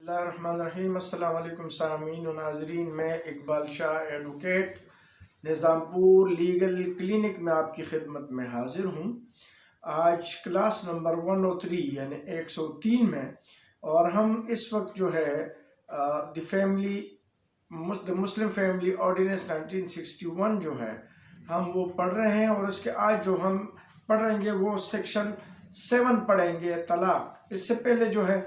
بسم اللہ الرحمن الرحیم۔ السلام علیکم سامعین و ناظرین، میں اقبال شاہ ایڈوکیٹ نظام پور لیگل کلینک میں آپ کی خدمت میں حاضر ہوں۔ آج کلاس نمبر 103 یعنی 103 میں، اور ہم اس وقت جو ہے مسلم فیملی آرڈیننس 1961 جو ہے ہم وہ پڑھ رہے ہیں، اور اس کے آج جو ہم پڑھیں گے وہ سیکشن 7 پڑھیں گے، طلاق۔ اس سے پہلے جو ہے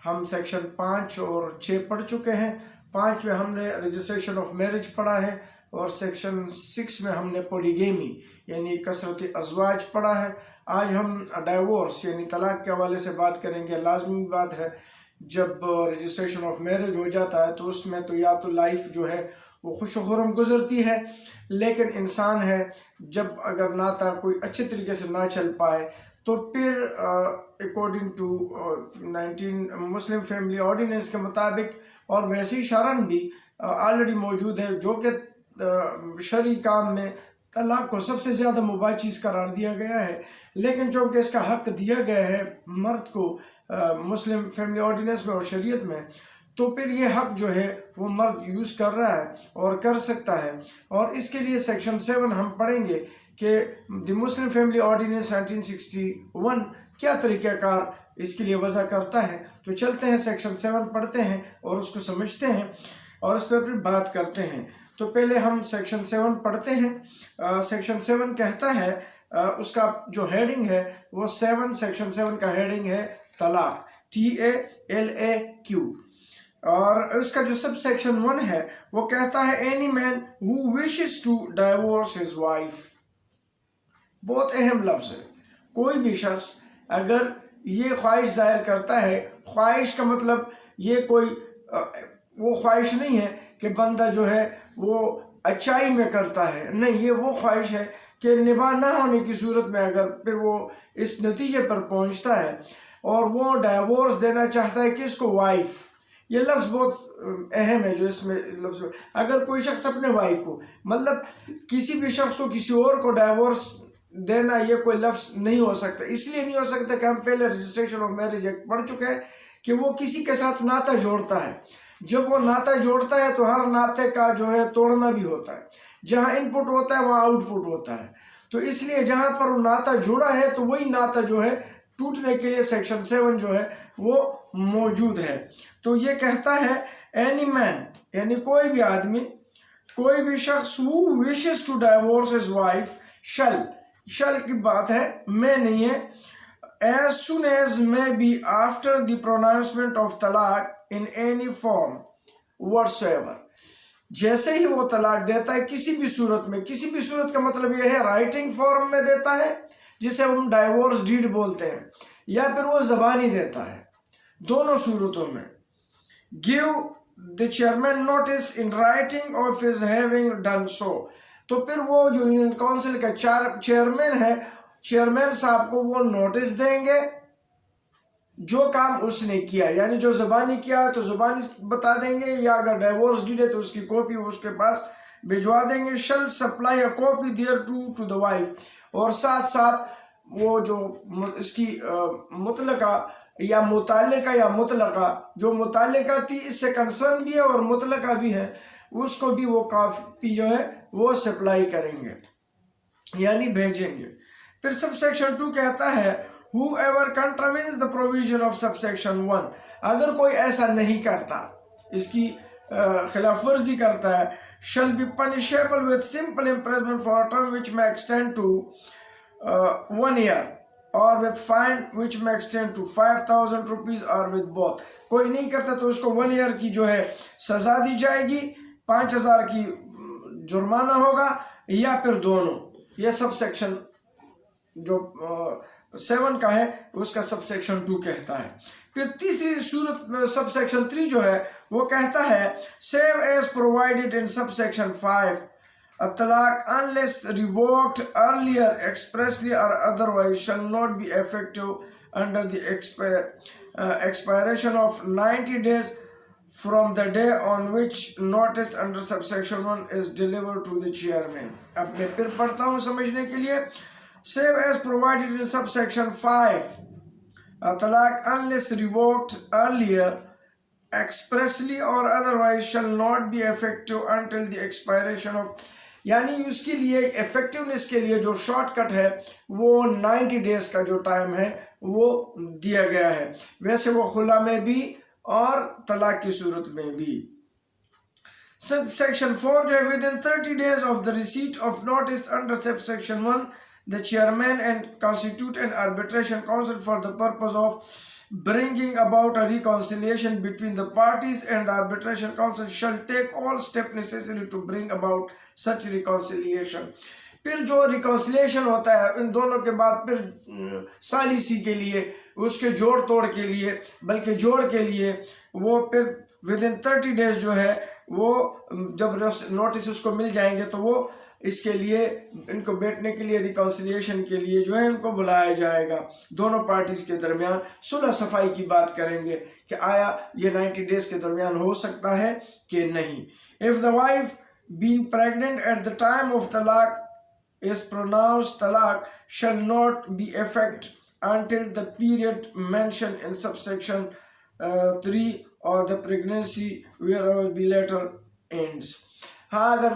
ہم سیکشن 5 اور 6 پڑھ چکے ہیں۔ 5 میں ہم نے رجسٹریشن آف میرج پڑھا ہے، اور سیکشن 6 میں ہم نے پولیگیمی یعنی کثرت ازواج پڑھا ہے۔ آج ہم ڈائیورس یعنی طلاق کے حوالے سے بات کریں گے۔ لازمی بات ہے، جب رجسٹریشن آف میرج ہو جاتا ہے تو اس میں تو یا تو لائف جو ہے وہ خوش و خرم گزرتی ہے، لیکن انسان ہے جب اگر ناتا کوئی اچھے طریقے سے نہ چل پائے تو پھر according to 19 Muslim family ordinance کے مطابق، اور ویسی شرعاً بھی آلریڈی موجود ہے، جو کہ شرعی کام میں طلاق کو سب سے زیادہ مباح چیز قرار دیا گیا ہے، لیکن چونکہ اس کا حق دیا گیا ہے مرد کو مسلم فیملی آرڈیننس میں اور شریعت میں، تو پھر یہ حق جو ہے وہ مرد یوز کر رہا ہے اور کر سکتا ہے۔ اور اس کے لیے سیکشن 7 ہم پڑھیں گے کہ دی مسلم فیملی آرڈیننس 1961 کیا طریقہ کار اس کے لیے وضع کرتا ہے۔ تو چلتے ہیں سیکشن 7 پڑھتے ہیں اور اس کو سمجھتے ہیں اور اس پر پھر بات کرتے ہیں۔ تو پہلے ہم سیکشن 7 پڑھتے ہیں۔ سیکشن 7 کہتا ہے، اس کا جو ہیڈنگ ہے وہ سیکشن 7 کا ہیڈنگ ہے طلاق، TALAQ، اور اس کا جو سب سیکشن 1 ہے وہ کہتا ہے any man who wishes to divorce his wife۔ بہت اہم لفظ ہے۔ کوئی بھی شخص اگر یہ خواہش ظاہر کرتا ہے، خواہش کا مطلب یہ کوئی وہ خواہش نہیں ہے کہ بندہ جو ہے وہ اچائی میں کرتا ہے، نہیں، یہ وہ خواہش ہے کہ نباہ نہ ہونے کی صورت میں اگر پھر وہ اس نتیجے پر پہنچتا ہے اور وہ ڈائیورس دینا چاہتا ہے کس کو؟ وائف۔ یہ لفظ بہت اہم ہے جو اس میں لفظ، اگر کوئی شخص اپنے وائف کو، مطلب کسی بھی شخص کو کسی اور کو ڈائیورس دینا، یہ کوئی لفظ نہیں ہو سکتا۔ اس لیے نہیں ہو سکتا کہ ہم پہلے رجسٹریشن آف میرج ایکٹ پڑھ چکے ہیں کہ وہ کسی کے ساتھ ناتا جوڑتا ہے۔ جب وہ ناتا جوڑتا ہے تو ہر ناطے کا جو ہے توڑنا بھی ہوتا ہے، جہاں ان پٹ ہوتا ہے وہاں آؤٹ پٹ ہوتا ہے۔ تو اس لیے جہاں پر وہ ناتا جڑا ہے تو وہی ناتا جو ہے ٹوٹنے کے لیے سیکشن 7 جو ہے وہ موجود ہے۔ تو یہ کہتا ہے any man یعنی کوئی بھی آدمی، کوئی بھی شخص who wishes to divorce his wife shall کی بات ہے، میں نہیں ہے، as soon as may be after the pronouncement of talaq in any form whatsoever۔ جیسے ہی وہ طلاق دیتا ہے کسی بھی صورت میں، کسی بھی صورت کا مطلب یہ ہے رائٹنگ فارم میں دیتا ہے جسے ہم ڈائیورس ڈیڈ بولتے ہیں، یا پھر وہ زبانی دیتا ہے، دونوں صورتوں میں۔ give the chairman notice in writing of his having done so۔ تو پھر وہ جو یونین کونسل کا چیئرمین ہے، چیئرمین صاحب کو وہ نوٹس دیں گے جو کام اس نے کیا، یعنی جو زبانی کیا تو زبانی بتا دیں گے، یا اگر ڈائیورس ڈیڈ ہے تو اس کی کاپی وہ اس کے پاس بھجوا دیں گے۔ shall supply a copy thereto to the wife، اور ساتھ ساتھ وہ جو اس کی مطلقہ یا متعلقہ یا مطلقہ، جو متعلقہ تھی اس سے کنسرن بھی ہے اور مطلقہ بھی ہے، اس کو بھی وہ کاپی جو ہے وہ سپلائی کریں گے یعنی بھیجیں گے۔ پھر سب سیکشن 2 کہتا ہے whoever contravenes the provision of subsection 1، اگر کوئی ایسا نہیں کرتا، اس کی خلاف ورزی کرتا ہے، shall be punishable with simple imprisonment for a term which may extend to 1 year or with fine which may extend to 5,000 rupees or with both۔ کوئی نہیں کرتا تو اس کو 1 year کی جو ہے سزا دی جائے گی، 5,000 کی جرمانہ ہوگا، یا پھر دونوں۔ یہ سب سیکشن جو 7 کا ہے اس کا سب سیکشن 2 کہتا ہے۔ پھر تیسری صورت سب سیکشن 3 جو ہے وہ کہتا ہے save as provided in sub section 5 الطلاق unless revoked earlier expressly or otherwise shall not be effective under the expiration of 90 days from the day on which notice under subsection 1 is delivered to the chairman۔ اب میں پھر پڑھتا ہوں سمجھنے کے لیے۔ save as provided in subsection 5 طلاق unless revoked earlier expressly or otherwise shall not be effective until the expiration of, یعنی اس کے لیے ایفیکٹونیس کے لیے جو شارٹ کٹ ہے وہ 90 days کا جو ٹائم ہے وہ دیا گیا ہے، ویسے وہ خلا میں بھی اور طلاق کی صورت میں بھی۔ Subsection 4 جو ہے within 30 days of the receipt of notice under subsection 1 the chairman and constitute an arbitration council for the purpose of bringing about a reconciliation between the parties, and the arbitration council shall take all steps necessary to bring about such reconciliation۔ پھر جو ریکانسلیشن ہوتا ہے ان دونوں کے بعد پھر ثالثی کے لیے، اس کے جوڑ توڑ کے لیے، بلکہ جوڑ کے لیے وہ پھر within 30 days جو ہے وہ جب نوٹس اس کو مل جائیں گے تو وہ اس کے لیے ان کو بیٹھنے کے لیے ریکانسلیشن کے لیے جو ہے ان کو بلایا جائے گا، دونوں پارٹیز کے درمیان صلح صفائی کی بات کریں گے کہ آیا یہ 90 days کے درمیان ہو سکتا ہے کہ نہیں۔ If the wife being pregnant at the time of talaq is pronounced, talaq shall not be effective until the period mentioned in subsection 3 or the pregnancy wherever be later ends۔ ہاں اگر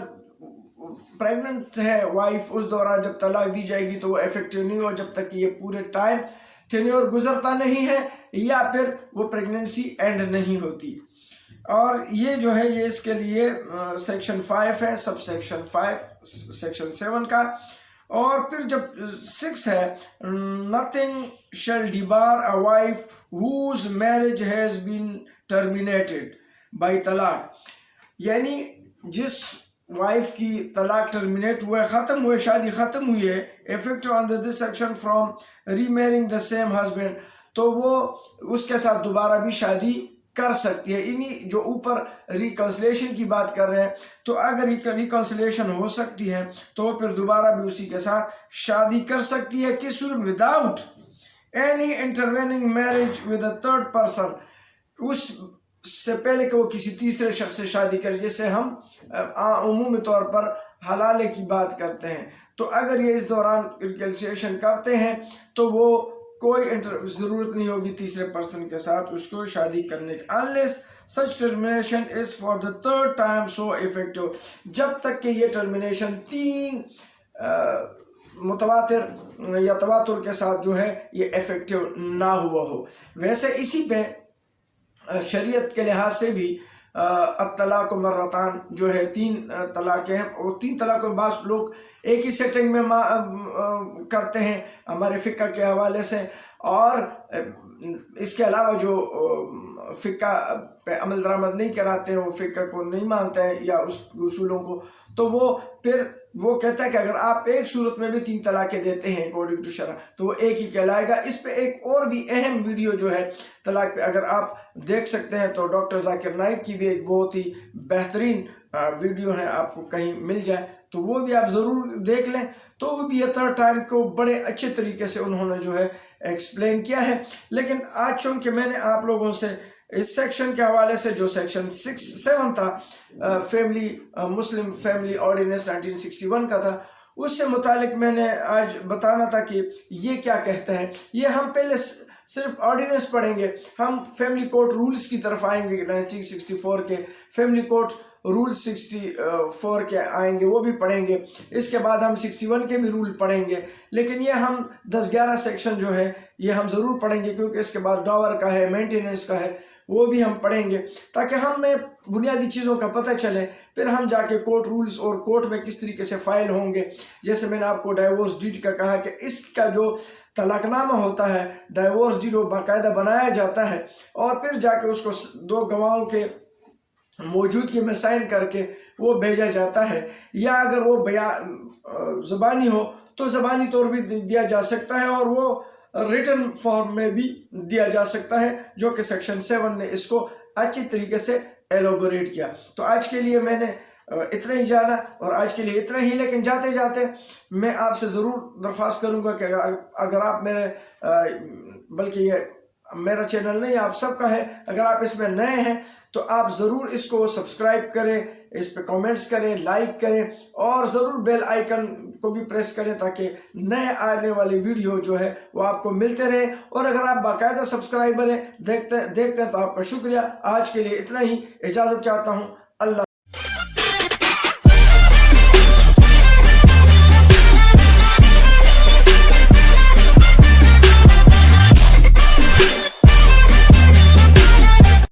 pregnant ہے wife اس دوران جب طلاق دی جائے گی تو وہ ایفیکٹو نہیں ہو جب تک کہ یہ پورے ٹائم ٹینیور گزرتا نہیں ہے یا پھر وہ پریگننسی اینڈ نہیں ہوتی۔ اور یہ جو ہے یہ اس کے لیے سیکشن 5 ہے، سب سیکشن 5 سیکشن 7 کا۔ اور پھر جب 6 ہے nothing shall debar a wife whose marriage has been terminated by طلاق، یعنی جس وائف کی طلاق ٹرمینیٹ ہوئے، ختم ہوئے، شادی ختم ہوئی ہے effective under this section from remarrying the same husband، تو وہ اس کے ساتھ دوبارہ بھی شادی کر سکتی ہے۔ انہی جو اوپر ریکنسلیشن کی بات کر رہے ہیں تو اگر ریکنسلیشن ہو سکتی ہے تو وہ پھر دوبارہ بھی اسی کے ساتھ شادی کر سکتی ہے، کس صورت without any intervening marriage with a third person, اس سے پہلے کہ وہ کسی تیسرے شخص سے شادی کرے، جیسے ہم عمومی طور پر حلالے کی بات کرتے ہیں، تو اگر یہ اس دوران ریکنسلیشن کرتے ہیں تو وہ کوئی ضرورت نہیں ہوگی تیسرے پرسن کے ساتھ اس کو شادی کرنے کی، unless such termination is for the third time so effective، جب تک کہ یہ ٹرمینیشن 3 متواتر یا تواتر کے ساتھ جو ہے یہ ایفیکٹو نہ ہوا ہو۔ ویسے اسی پہ شریعت کے لحاظ سے بھی الطلاق مرتان جو ہے 3 طلاقیں ہیں، اور 3 طلاقوں بعض لوگ ایک ہی سیٹنگ میں کرتے ہیں ہمارے فقہ کے حوالے سے، اور اس کے علاوہ جو فقہ پہ عمل درآمد نہیں کراتے ہیں، وہ فقہ کو نہیں مانتے ہیں یا اس اصولوں کو، تو وہ پھر وہ کہتا ہے کہ اگر آپ ایک صورت میں بھی 3 طلاقیں دیتے ہیں اکارڈنگ ٹو شرع تو وہ ایک ہی کہلائے گا۔ اس پہ ایک اور بھی اہم ویڈیو جو ہے طلاق پہ اگر آپ دیکھ سکتے ہیں تو ڈاکٹر ذاکر نائک کی بھی ایک بہت ہی بہترین ویڈیو ہے، آپ کو کہیں مل جائے تو وہ بھی آپ ضرور دیکھ لیں، تو وہ بھی یہ تھرڈ ٹائم کو بڑے اچھے طریقے سے انہوں نے جو ہے ایکسپلین کیا ہے۔ لیکن آج چونکہ میں نے آپ لوگوں سے اس سیکشن کے حوالے سے جو سیکشن 7 تھا فیملی مسلم فیملی آرڈیننس 1961 کا تھا، اس سے متعلق میں نے آج بتانا تھا کہ یہ کیا کہتا ہے۔ یہ ہم پہلے صرف آرڈیننس پڑھیں گے، ہم فیملی کورٹ رولز کی طرف آئیں گے 1964 کے، فیملی کورٹ رول 64 کے آئیں گے، وہ بھی پڑھیں گے، اس کے بعد ہم 61 کے بھی رول پڑھیں گے، لیکن یہ ہم 10-11 سیکشن جو ہے یہ ہم ضرور پڑھیں گے، کیونکہ اس کے بعد ڈاور کا ہے، مینٹیننس کا ہے، وہ بھی ہم پڑھیں گے تاکہ ہمیں بنیادی چیزوں کا پتہ چلے، پھر ہم جا کے کورٹ رولز اور کورٹ میں کس طریقے سے فائل ہوں گے۔ جیسے میں نے آپ کو ڈائیورس ڈیڈ کا کہا کہ اس کا جو طلاق نامہ ہوتا ہے ڈائیورس ڈیڈ وہ باقاعدہ بنایا جاتا ہے، اور پھر جا کے اس کو 2 گواہوں کے موجودگی میں سائن کر کے وہ بھیجا جاتا ہے، یا اگر وہ زبانی ہو تو زبانی طور بھی دیا جا سکتا ہے، اور وہ ریٹن فارم میں بھی دیا جا سکتا ہے، جو کہ سیکشن 7 نے اس کو اچھی طریقے سے ایلوبوریٹ کیا۔ تو آج کے لیے میں نے اتنا ہی جانا، اور آج کے لیے اتنا ہی، لیکن جاتے جاتے میں آپ سے ضرور درخواست کروں گا کہ اگر آپ بلکہ یہ میرا چینل نہیں آپ سب کا ہے، اگر آپ اس میں نئے ہیں تو آپ ضرور اس کو سبسکرائب کریں، اس پہ کامنٹس کریں، لائک کریں اور ضرور بیل آئیکن کو بھی پریس کریں تاکہ نئے آنے والی ویڈیو جو ہے وہ آپ کو ملتے رہے۔ اور اگر آپ باقاعدہ سبسکرائبر ہیں، دیکھتے ہیں تو آپ کا شکریہ۔ آج کے لیے اتنا ہی، اجازت چاہتا ہوں۔